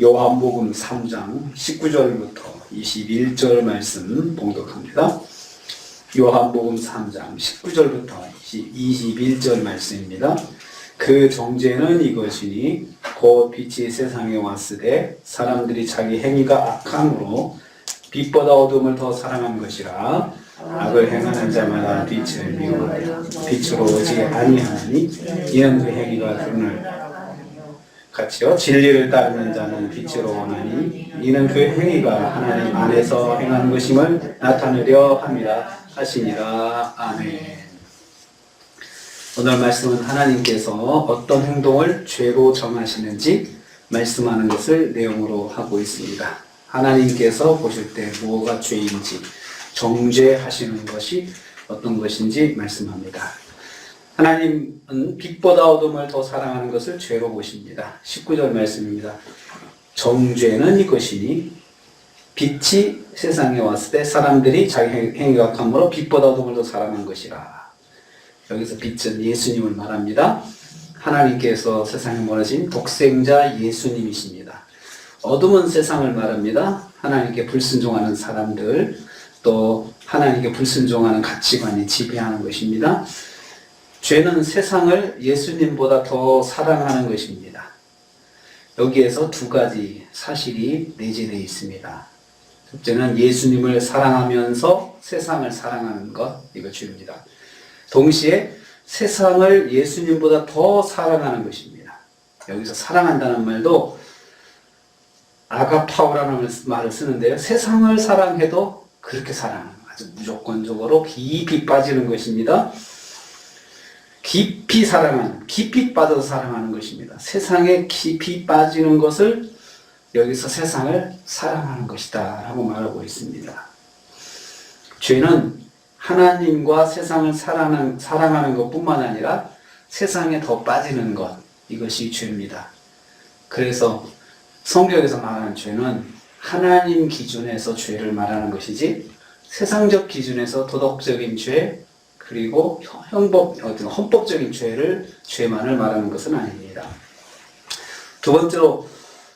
요한복음 3장 19절부터 21절 말씀 봉독합니다. 요한복음 3장 19절부터 21절 말씀입니다. 그 정죄는 이것이니 곧 빛이 세상에 왔으되 사람들이 자기 행위가 악함으로 빛보다 어둠을 더 사랑한 것이라. 악을 행하는 자마다 빛을 미워하여 빛으로 오지 아니하나니 이는 그 행위가 드러날 같이요. 진리를 따르는 자는 빛으로 오나니 이는 그 행위가 하나님 안에서 행하는 것임을 나타내려 함이라 하시니라. 아멘. 오늘 말씀은 하나님께서 어떤 행동을 죄로 정하시는지 말씀하는 것을 내용으로 하고 있습니다. 하나님께서 보실 때 뭐가 죄인지 정죄하시는 것이 어떤 것인지 말씀합니다. 하나님은 빛보다 어둠을 더 사랑하는 것을 죄로 보십니다. 19절 말씀입니다. 정죄는 이것이니 빛이 세상에 왔을 때 사람들이 자기 행위가 악함으로 빛보다 어둠을 더 사랑한 것이라. 여기서 빛은 예수님을 말합니다. 하나님께서 세상에 보내신 독생자 예수님이십니다. 어둠은 세상을 말합니다. 하나님께 불순종하는 사람들, 또 하나님께 불순종하는 가치관이 지배하는 것입니다. 죄는 세상을 예수님보다 더 사랑하는 것입니다. 여기에서 두 가지 사실이 내재되어 있습니다. 첫째는 예수님을 사랑하면서 세상을 사랑하는 것, 이거 죄입니다. 동시에 세상을 예수님보다 더 사랑하는 것입니다. 여기서 사랑한다는 말도 아가파오라는 말을 쓰는데요. 세상을 사랑해도 그렇게 사랑하는, 아주 무조건적으로 깊이 빠지는 것입니다. 깊이 사랑하는, 깊이 빠져서 사랑하는 것입니다. 세상에 깊이 빠지는 것을 여기서 세상을 사랑하는 것이다 라고 말하고 있습니다. 죄는 하나님과 세상을 사랑하는 것뿐만 아니라 세상에 더 빠지는 것, 이것이 죄입니다. 그래서 성경에서 말하는 죄는 하나님 기준에서 죄를 말하는 것이지 세상적 기준에서 도덕적인 죄, 그리고 헌법적인 죄만을 말하는 것은 아닙니다. 두 번째로,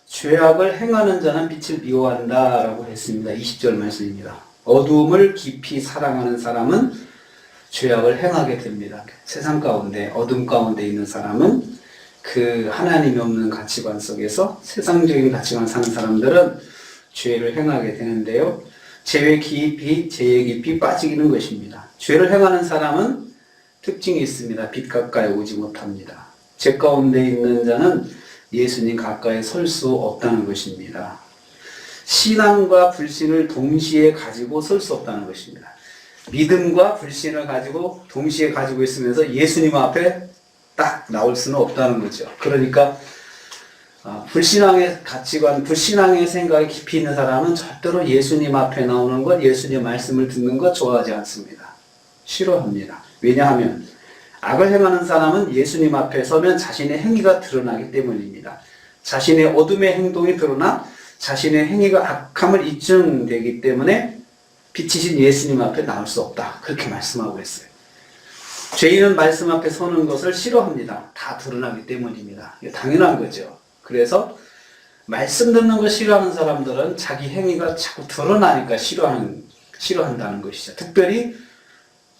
죄악을 행하는 자는 빛을 미워한다 라고 했습니다. 20절 말씀입니다. 어둠을 깊이 사랑하는 사람은 죄악을 행하게 됩니다. 세상 가운데, 어둠 가운데 있는 사람은 그 하나님이 없는 가치관 속에서 세상적인 가치관 사는 사람들은 죄를 행하게 되는데요. 죄에 깊이 빠지는 것입니다. 죄를 행하는 사람은 특징이 있습니다. 빛 가까이 오지 못합니다. 죄 가운데 있는 자는 예수님 가까이 설 수 없다는 것입니다. 신앙과 불신을 동시에 가지고 설 수 없다는 것입니다. 믿음과 불신을 가지고 동시에 가지고 있으면서 예수님 앞에 딱 나올 수는 없다는 거죠. 그러니까 불신앙의 가치관, 불신앙의 생각이 깊이 있는 사람은 절대로 예수님 앞에 나오는 것, 예수님 말씀을 듣는 것 좋아하지 않습니다. 싫어합니다. 왜냐하면 악을 행하는 사람은 예수님 앞에 서면 자신의 행위가 드러나기 때문입니다. 자신의 어둠의 행동이 드러나 자신의 행위가 악함을 입증되기 때문에 빛이신 예수님 앞에 나올 수 없다. 그렇게 말씀하고 있어요. 죄인은 말씀 앞에 서는 것을 싫어합니다. 다 드러나기 때문입니다. 이게 당연한 거죠. 그래서 말씀 듣는 거 싫어하는 사람들은 자기 행위가 자꾸 드러나니까 싫어한다는 것이죠. 특별히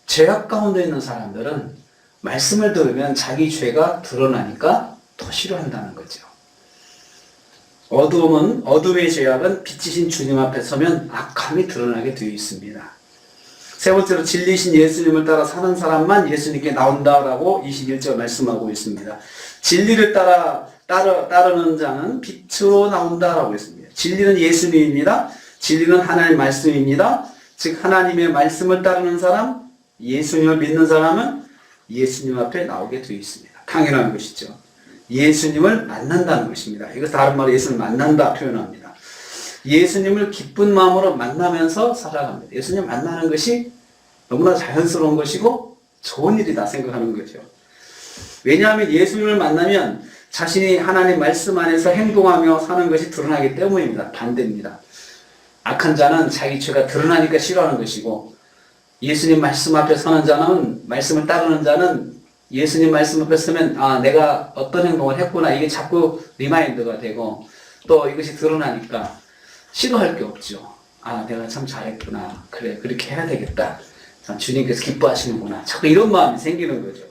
죄악 가운데 있는 사람들은 말씀을 들으면 자기 죄가 드러나니까 더 싫어한다는 거죠. 어둠의 죄악은 빛이신 주님 앞에 서면 악함이 드러나게 되어 있습니다. 세 번째로, 진리신 예수님을 따라 사는 사람만 예수님께 나온다라고 21절 말씀하고 있습니다. 진리를 따르는 자는 빛으로 나온다라고 했습니다. 진리는 예수님입니다. 진리는 하나님의 말씀입니다. 즉 하나님의 말씀을 따르는 사람, 예수님을 믿는 사람은 예수님 앞에 나오게 되어 있습니다. 당연한 것이죠. 예수님을 만난다는 것입니다. 이거 다른 말로 예수님을 만난다 표현합니다. 예수님을 기쁜 마음으로 만나면서 살아갑니다. 예수님 만나는 것이 너무나 자연스러운 것이고 좋은 일이다 생각하는 거죠. 왜냐하면 예수님을 만나면 자신이 하나님 말씀 안에서 행동하며 사는 것이 드러나기 때문입니다. 반대입니다. 악한 자는 자기 죄가 드러나니까 싫어하는 것이고, 예수님 말씀 앞에 서는 자는, 말씀을 따르는 자는 예수님 말씀 앞에 서면 내가 어떤 행동을 했구나, 이게 자꾸 리마인드가 되고, 또 이것이 드러나니까 싫어할 게 없죠. 아, 내가 참 잘했구나. 그래, 그렇게 해야 되겠다. 참 주님께서 기뻐하시는구나. 자꾸 이런 마음이 생기는 거죠.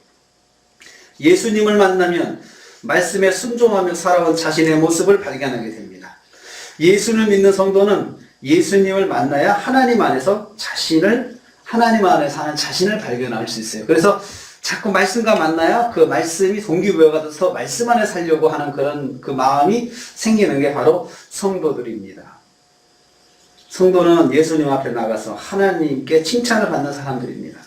예수님을 만나면 말씀에 순종하며 살아온 자신의 모습을 발견하게 됩니다. 예수를 믿는 성도는 예수님을 만나야 하나님 안에서 하나님 안에서 하는 자신을 발견할 수 있어요. 그래서 자꾸 말씀과 만나야 그 말씀이 동기부여가 돼서 말씀 안에 살려고 하는 그런 그 마음이 생기는 게 바로 성도들입니다. 성도는 예수님 앞에 나가서 하나님께 칭찬을 받는 사람들입니다.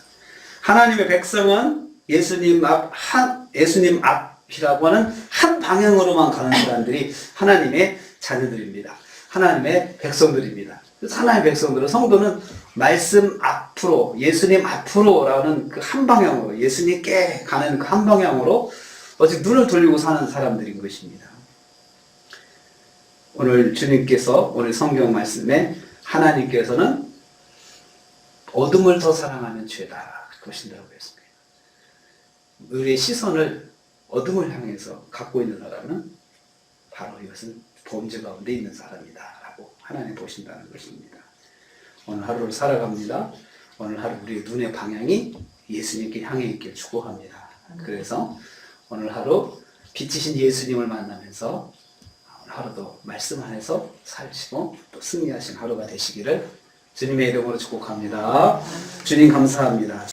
하나님의 백성은 예수님 앞이라고 하는 한 방향으로만 가는 사람들이 하나님의 자녀들입니다. 하나님의 백성들입니다. 하나님의 백성들은 성도는 말씀 앞으로, 예수님 앞으로라는 그 한 방향으로, 예수님께 가는 그 한 방향으로 오직 눈을 돌리고 사는 사람들인 것입니다. 오늘 주님께서 오늘 성경 말씀에 하나님께서는 어둠을 더 사랑하는 죄다 그러신다고 했습니다. 우리의 시선을 어둠을 향해서 갖고 있는 사람은 바로 이것은 범죄 가운데 있는 사람이다 라고 하나님 보신다는 것입니다. 오늘 하루를 살아갑니다. 오늘 하루 우리의 눈의 방향이 예수님께 향해 있길 축복합니다. 그래서 오늘 하루 빛이신 예수님을 만나면서 오늘 하루도 말씀 안에서 살시고 또 승리하신 하루가 되시기를 주님의 이름으로 축복합니다. 주님 감사합니다.